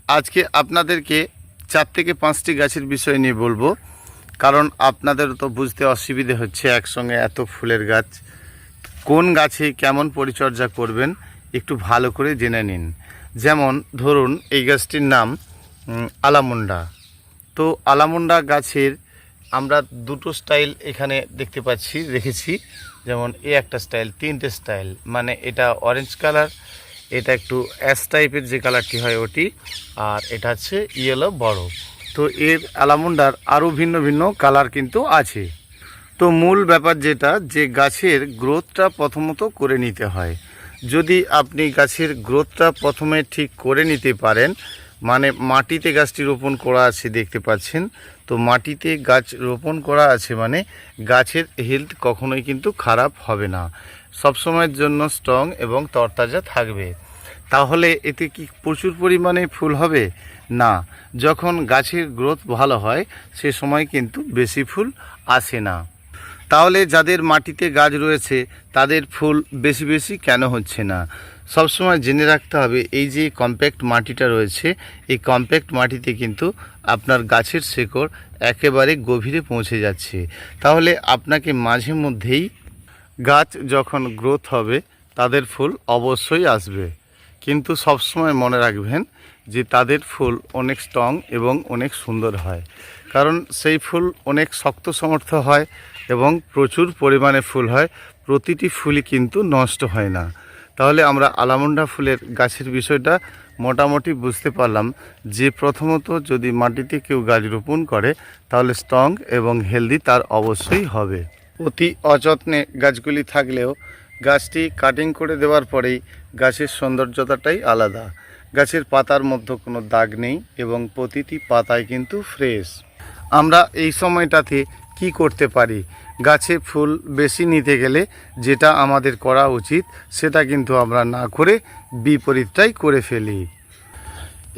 আজকে আপনাদেরকে 4 থেকে 5টি গাছের বিষয় নিয়ে বলবো, কারণ আপনাদের তো বুঝতে অসুবিধে হচ্ছে একসঙ্গে এত ফুলের গাছ। কোন গাছে কেমন পরিচর্যা করবেন একটু ভালো করে জেনে নিন। যেমন ধরুন এই গাছটির নাম আলামুন্ডা। তো আলামুন্ডা গাছের আমরা দুটো স্টাইল এখানে দেখতে পাচ্ছি, রেখেছি। যেমন একটা স্টাইল, 3টে স্টাইল, মানে এটা অরেঞ্জ কালার, এটা একটু অ্যাশ টাইপের যে কালারটি হয় ওটি, আর এটা হচ্ছে ইয়েলো বড়। তো এর আলামুন্ডার আরও ভিন্ন ভিন্ন কালার কিন্তু আছে। তো মূল ব্যাপার যেটা, যে গাছের গ্রোথটা প্রথমত করে নিতে হয়। যদি আপনি গাছের গ্রোথটা প্রথমে ঠিক করে নিতে পারেন, মানে মাটিতে গাছটি রোপণ করা আছে দেখতে পাচ্ছেন, তো মাটিতে গাছ রোপণ করা আছে মানে গাছের হেলথ কখনোই কিন্তু খারাপ হবে না, সবসময়ের জন্য স্ট্রং এবং তরতাজা থাকবে। তাহলে এতে কি প্রচুর পরিমাণে ফুল হবে? না, যখন গাছের গ্রোথ ভালো হয় সে সময় কিন্তু বেশি ফুল আসে না। তাহলে যাদের মাটিতে গাছ রয়েছে তাদের ফুল বেশি বেশি কেন হচ্ছে না? সবসময় জেনে রাখতে হবে, এই যে কম্প্যাক্ট মাটিটা রয়েছে, এই কম্প্যাক্ট মাটিতে কিন্তু আপনার গাছের শেকড় একেবারে গভীরে পৌঁছে যাচ্ছে। তাহলে আপনাকে মাঝে মধ্যেই গাছ যখন গ্রোথ হবে তাদের ফুল অবশ্যই আসবে, কিন্তু সবসময় মনে রাখবেন যে তাদের ফুল অনেক স্ট্রং এবং অনেক সুন্দর হয়, কারণ সেই ফুল অনেক শক্ত সমর্থ হয় এবং প্রচুর পরিমাণে ফুল হয়, প্রতিটি ফুলই কিন্তু নষ্ট হয় না। তাহলে আমরা আলামুন্ডা ফুলের গাছের বিষয়টা মোটামুটি বুঝতে পারলাম যে প্রথমত যদি মাটিতে কেউ গাছ রোপণ করে তাহলে স্ট্রং এবং হেলদি তার অবশ্যই হবে। অতি অযত্নে গাছগুলি থাকলেও গাছটি কাটিং করে দেওয়ার পরেই গাছের সৌন্দর্যতাটাই আলাদা। গাছের পাতার মধ্যে কোনো দাগ নেই এবং প্রতিটি পাতায় কিন্তু ফ্রেশ। আমরা এই সময়টাতে কি করতে পারি? গাছে ফুল বেশি নিতে গেলে যেটা আমাদের করা উচিত সেটা কিন্তু আমরা না করে বিপরীতটাই করে ফেলি।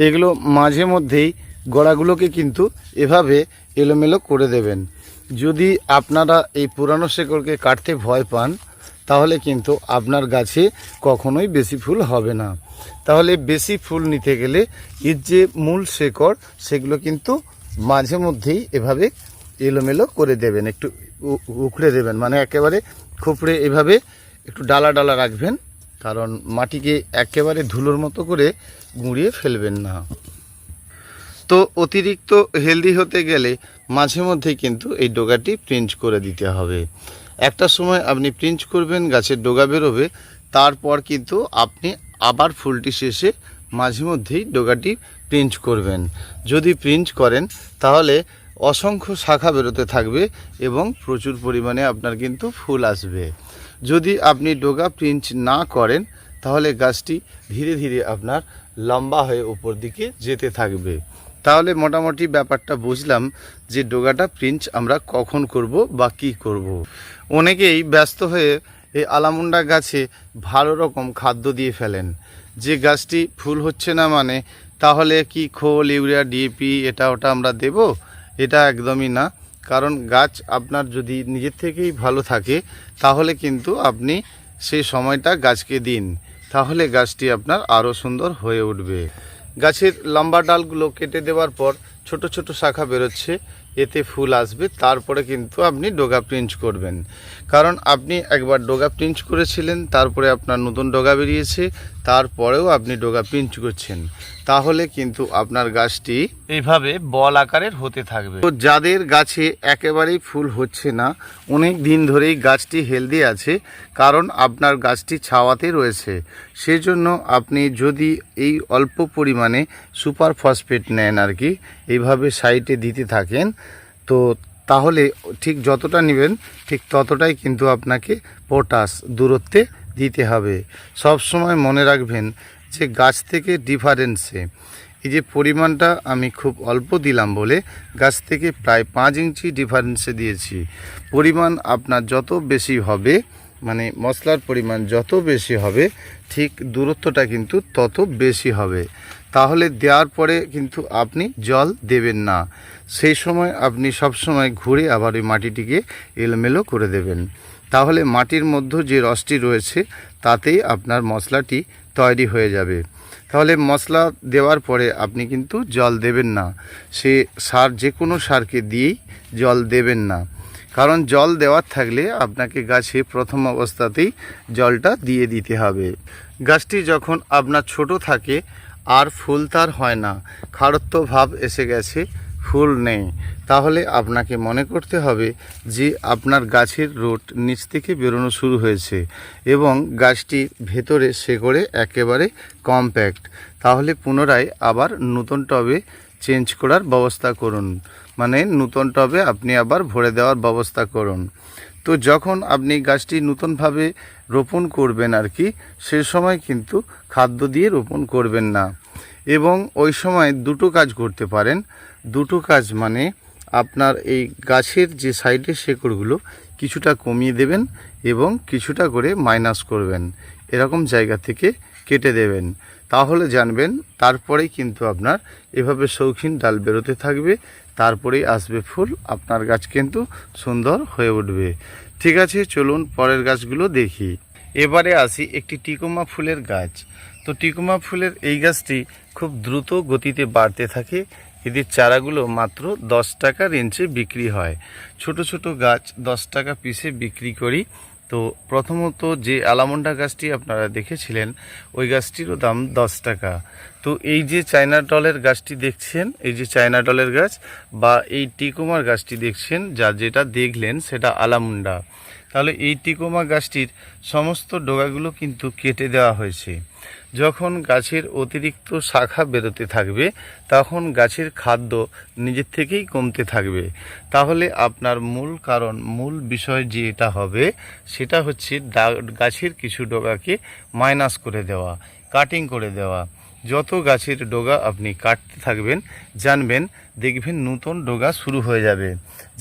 এগুলো মাঝে মধ্যেই গোড়াগুলোকে কিন্তু এভাবে এলোমেলো করে দেবেন। যদি আপনারা এই পুরানো শেকড়কে কাটতে ভয় পান তাহলে কিন্তু আপনার গাছে কখনোই বেশি ফুল হবে না। তাহলে বেশি ফুল নিতে গেলে এর যে মূল শেকড় সেগুলো কিন্তু মাঝে মধ্যেই এভাবে এলোমেলো করে দেবেন, একটু উখড়ে দেবেন, মানে একেবারে খুপড়ে এভাবে একটু ডালা ডালা রাখবেন, কারণ মাটিকে একেবারে ধুলোর মতো করে গুঁড়িয়ে ফেলবেন না। তো অতিরিক্ত হেলদি হতে গেলে মাঝে মধ্যে কিন্তু এই ডোগাটি প্রিঞ্চ করে দিতে হবে। একটা সময় আপনি প্রিঞ্চ করবেন, গাছের ডোগা বেরোবে, তারপর কিন্তু আপনি আবার ফুলটি শেষে মাঝে মধ্যেই ডোগাটি প্রিঞ্চ করবেন। যদি প্রিঞ্চ করেন তাহলে অসংখ্য শাখা বেরোতে থাকবে এবং প্রচুর পরিমাণে আপনার কিন্তু ফুল আসবে। যদি আপনি ডোগা প্রিঞ্চ না করেন তাহলে গাছটি ধীরে ধীরে আপনার লম্বা হয়ে উপর দিকে যেতে থাকবে। তাহলে মোটামুটি ব্যাপারটা বুঝলাম যে ডোগাটা প্রিঞ্চ আমরা কখন করব বা কি করব। অনেকেই ব্যস্ত হয়ে এই আলামুন্ডা গাছে ভালো রকম খাদ্য দিয়ে ফেলেন, যে গাছটি ফুল হচ্ছে না মানে তাহলে কি খোল, ইউরিয়া, ডিএপি এটা ওটা আমরা দেব? এটা একদমই না। কারণ গাছ আপনার যদি নিজের থেকেই ভালো থাকে তাহলে কিন্তু আপনি সেই সময়টা গাছকে দিন, তাহলে গাছটি আপনার আরও সুন্দর হয়ে উঠবে। গাছের লম্বা ডালগুলো কেটে দেওয়ার পর ছোট ছোট শাখা বেরোচ্ছে, এতে ফুল আসবে, তারপরে কিন্তু আপনি ডোগা প্রিঞ্চ করবেন। কারণ আপনি একবার ডোগা প্রিঞ্চ করেছিলেন, তারপরে আপনার নতুন ডোগা বেরিয়েছে, তারপরেও আপনি ডোগা প্রিঞ্চ করছেন, তাহলে কিন্তু আপনার গাছটি এইভাবে বল আকারের হতে থাকবে। তো যাদের গাছে একেবারেই ফুল হচ্ছে না, অনেক দিন ধরেই গাছটি হেলদি আছে, কারণ আপনার গাছটি ছাওয়াতে রয়েছে, সেজন্য আপনি যদি এই অল্প পরিমাণে সুপার ফসফেট নেন আর কি, এইভাবে সাইডে দিতে থাকেন, তো তাহলে ঠিক যতটা নেবেন ঠিক ততটাই কিন্তু আপনাকে পটাশ দূরত্বে দিতে হবে। সব সময় মনে রাখবেন যে গাছ থেকে ডিফারেন্সে এই যে পরিমাণটা আমি খুব অল্প দিলাম বলে গাছ থেকে প্রায় 5 ইঞ্চি ডিফারেন্সে দিয়েছি। পরিমাণ আপনার যত বেশি হবে, মানে মশলার পরিমাণ যত বেশি হবে, ঠিক দূরত্বটা কিন্তু তত বেশি হবে। তাহলে দেওয়ার পরে কিন্তু আপনি জল দেবেন না, সেই সময় আপনি সব সময় ঘুরে আবার ওই মাটিটিকে এলোমেলো করে দেবেন। তাহলে মাটির মধ্যে যে রসটি রয়েছে তাতেই আপনার মশলাটি তৈরি হয়ে যাবে। তাহলে মশলা দেওয়ার পরে আপনি কিন্তু জল দেবেন না, সে সার যে কোনো সারকে দিয়েই জল দেবেন না। কারণ জল দেওয়ার থাকলে আপনাকে গাছে প্রথম অবস্থাতেই জলটা দিয়ে দিতে হবে। গাছটি যখন আপনার ছোট থাকে আর ফুল তার হয় না, খাড়ত্ব ভাব এসে গেছে, ফুল নেই, তাহলে আপনাকে মনে করতে হবে যে আপনার গাছের রুট নিচ থেকে বেরোনো শুরু হয়েছে এবং গাছটির ভেতরে শেকড়ে একেবারে কম্প্যাক্ট। তাহলে পুনরায় আবার নতুন টবে চেঞ্জ করার ব্যবস্থা করুন, মানে নতুন টবে আপনি আবার ভরে দেওয়ার ব্যবস্থা করুন। তো যখন আপনি গাছটি নতুনভাবে রোপণ করবেন আর কি, সে সময় কিন্তু খাদ্য দিয়ে রোপণ করবেন না। এবং ওই সময় দুটো কাজ করতে পারেন। দুটো কাজ মানে আপনার এই গাছের যে সাইডের শেকড়গুলো কিছুটা কমিয়ে দেবেন এবং কিছুটা করে মাইনাস করবেন, এরকম জায়গা থেকে কেটে দেবেন। তাহলে জানবেন তারপরেই কিন্তু আপনার এভাবে শৌখিন ডাল বেরোতে থাকবে, তারপরেই আসবে ফুল, আপনার গাছ কিন্তু সুন্দর হয়ে উঠবে। ঠিক আছে, চলুন পরের গাছগুলো দেখি। এবারে আসি একটি টিকোমা ফুলের গাছ। তো টিকোমা ফুলের এই গাছটি খুব দ্রুত গতিতে বাড়তে থাকে। এদের চারাগুলো মাত্র 10 টাকা রেঞ্জে বিক্রি হয়। ছোট ছোট গাছ 10 টাকা পিসে বিক্রি করি। তো প্রথমত যে আলামন্ডা গাছটি আপনারা দেখেছিলেন, ওই গাছটিরও দাম 10 টাকা। তো এই যে চায়না ডলের গাছটি দেখছেন, এই যে চায়না ডলের গাছ বা এই টিকোমার গাছটি দেখছেন, যেটা দেখলেন সেটা আলামুন্ডা। তাহলে এই টিকোমা গাছটির সমস্ত ডগাগুলো কিন্তু কেটে দেওয়া হয়েছে। যখন গাছের অতিরিক্ত শাখা বেরোতে থাকবে তখন গাছের খাদ্য নিজের থেকেই কমতে থাকবে। তাহলে আপনার মূল বিষয় যে এটা হবে সেটা হচ্ছে গাছের কিছু ডগাকে মাইনাস করে দেওয়া, কাটিং করে দেওয়া। যত গাছের ডগা আপনি কাটতে থাকবেন জানবেন দেখবেন নতুন ডগা শুরু হয়ে যাবে।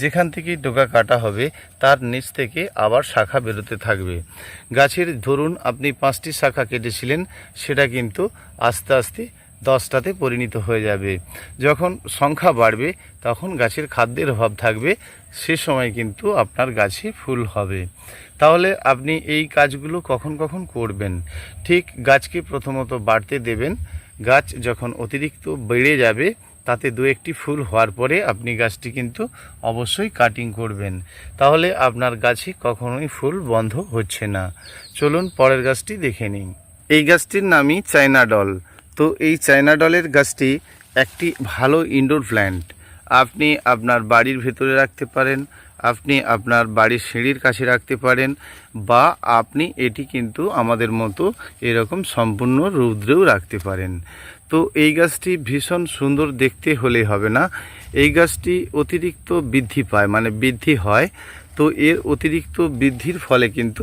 যেখান থেকে ডগা কাটা হবে তার নিচ থেকে আবার শাখা বেরোতে থাকবে। গাছের ধরুন আপনি 5টি শাখা কেটেছিলেন, সেটা কিন্তু আস্তে আস্তে 10টাতে পরিণত হয়ে যাবে। যখন সংখ্যা বাড়বে তখন গাছের খাদ্যের অভাব থাকবে, সে সময় কিন্তু আপনার গাছে ফুল হবে। তাহলে আপনি এই কাজগুলো কখন কখন করবেন? ঠিক গাছকে প্রথমত বাড়তে দেবেন। গাছ যখন অতিরিক্ত বেড়ে যাবে তাতে 2-1টি ফুল হওয়ার পরে আপনি গাছটি কিন্তু অবশ্যই কাটিং করবেন। তাহলে আপনার গাছে কখনোই ফুল বন্ধ হচ্ছে না। চলুন পরের গাছটি দেখে নিন। এই গাছটির নামই চায়না ডল। তো এই চায়না ডলের গাছটি একটি ভালো ইনডোর প্ল্যান্ট। আপনি আপনার বাড়ির ভেতরে রাখতে পারেন, আপনি আপনার বাড়ির সিঁড়ির কাছে রাখতে পারেন, বা আপনি এটি কিন্তু আমাদের মতো এরকম সম্পূর্ণ রৌদ্রেও রাখতে পারেন। তো এই গাছটি ভীষণ সুন্দর দেখতে হলে হবে না, এই গাছটি অতিরিক্ত বৃদ্ধি পায়, মানে বৃদ্ধি হয়। তো এর অতিরিক্ত বৃদ্ধির ফলে কিন্তু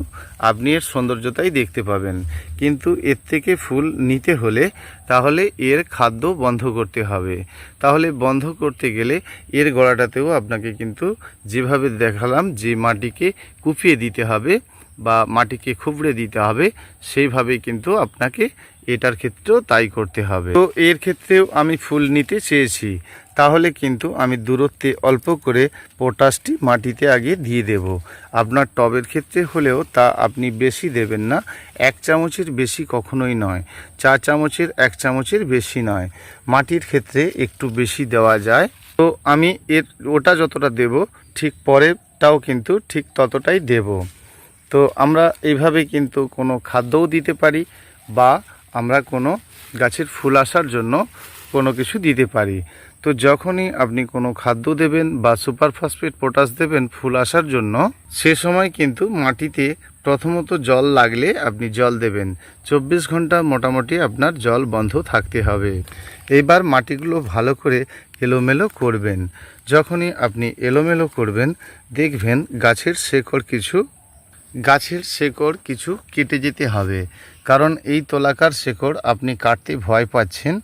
আপনি এর সৌন্দর্যতাই দেখতে পাবেন, কিন্তু এর থেকে ফুল নিতে হলে তাহলে এর খাদ্য বন্ধ করতে হবে। তাহলে বন্ধ করতে গেলে এর গোড়াটাতেও আপনাকে কিন্তু যেভাবে দেখালাম, যে মাটিকে কুপিয়ে দিতে হবে বা মাটিকে খুবড়ে দিতে হবে, সেইভাবেই কিন্তু আপনাকে এটার ক্ষেত্রেও তাই করতে হবে। তো এর ক্ষেত্রেও আমি ফুল নিতে চেয়েছি, তাহলে কিন্তু আমি দূরত্বে অল্প করে পটাশটি মাটিতে আগে দিয়ে দেব। আপনার টবের ক্ষেত্রে হলেও তা আপনি বেশি দেবেন না, 1 চামচের বেশি কখনোই নয়, 4 চামচের 1 চামচের বেশি নয়। মাটির ক্ষেত্রে একটু বেশি দেওয়া যায়। তো আমি ওটা যতটা দেব ঠিক পরেরটাও কিন্তু ঠিক ততটাই দেব। তো আমরা এইভাবে কিন্তু কোনো খাদ্যও দিতে পারি, বা আমরা কোনো গাছের ফুল আসার জন্য কোনো কিছু দিতে পারি। তো যখনই আপনি কোনো খাদ্য দেবেন বা সুপার ফসফেট পটাশ দেবেন ফুল আসার জন্য, সে সময় কিন্তু মাটিতে প্রথমত জল লাগলে আপনি জল দেবেন। 24 ঘন্টা মোটামুটি আপনার জল বন্ধ থাকতে হবে। এবার মাটিগুলো ভালো করে এলোমেলো করবেন। যখনই আপনি এলোমেলো করবেন দেখবেন গাছের শেকড় কিছু কেটে যেতে হবে। কারণ এই তোলাকার শেকড় আপনি কাটতে ভয় পাচ্ছেন,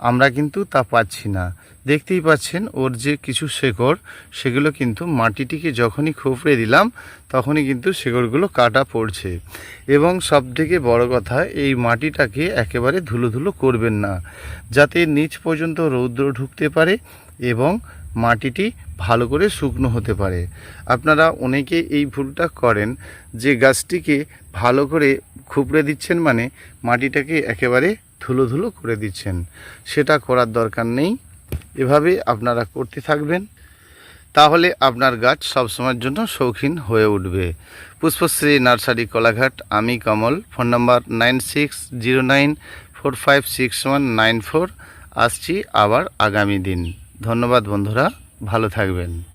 আমরা কিন্তু তা পাচ্ছি না। দেখতেই পাচ্ছেন ওর যে কিছু শেকড়, সেগুলো কিন্তু মাটিটিকে যখনই খুপড়ে দিলাম তখনই কিন্তু শেকড়গুলো কাটা পড়ছে। এবং সবথেকে বড় কথা, এই মাটিটাকে একেবারে ধুলো করবেন না, যাতে নিচ পর্যন্ত রৌদ্র ঢুকতে পারে এবং মাটিটি ভালো করে শুকনো হতে পারে। আপনারা অনেকে এই ভুলটা করেন যে গাছটিকে ভালো করে খুপড়ে দিচ্ছেন, মানে মাটিটাকে একেবারে ধুলো ধুলো করে দিচ্ছেন। সেটা করার দরকার নেই, এভাবে আপনারা করতে থাকবেন, তাহলে আপনার গাছ সবসময়ের জন্য শৌখিন হয়ে উঠবে। পুষ্পশ্রী নার্সারি কোলাঘাট, আমি কমল। Phone number 9609456194। আসছি আবার আগামী দিন। ধন্যবাদ বন্ধুরা, ভালো থাকবেন।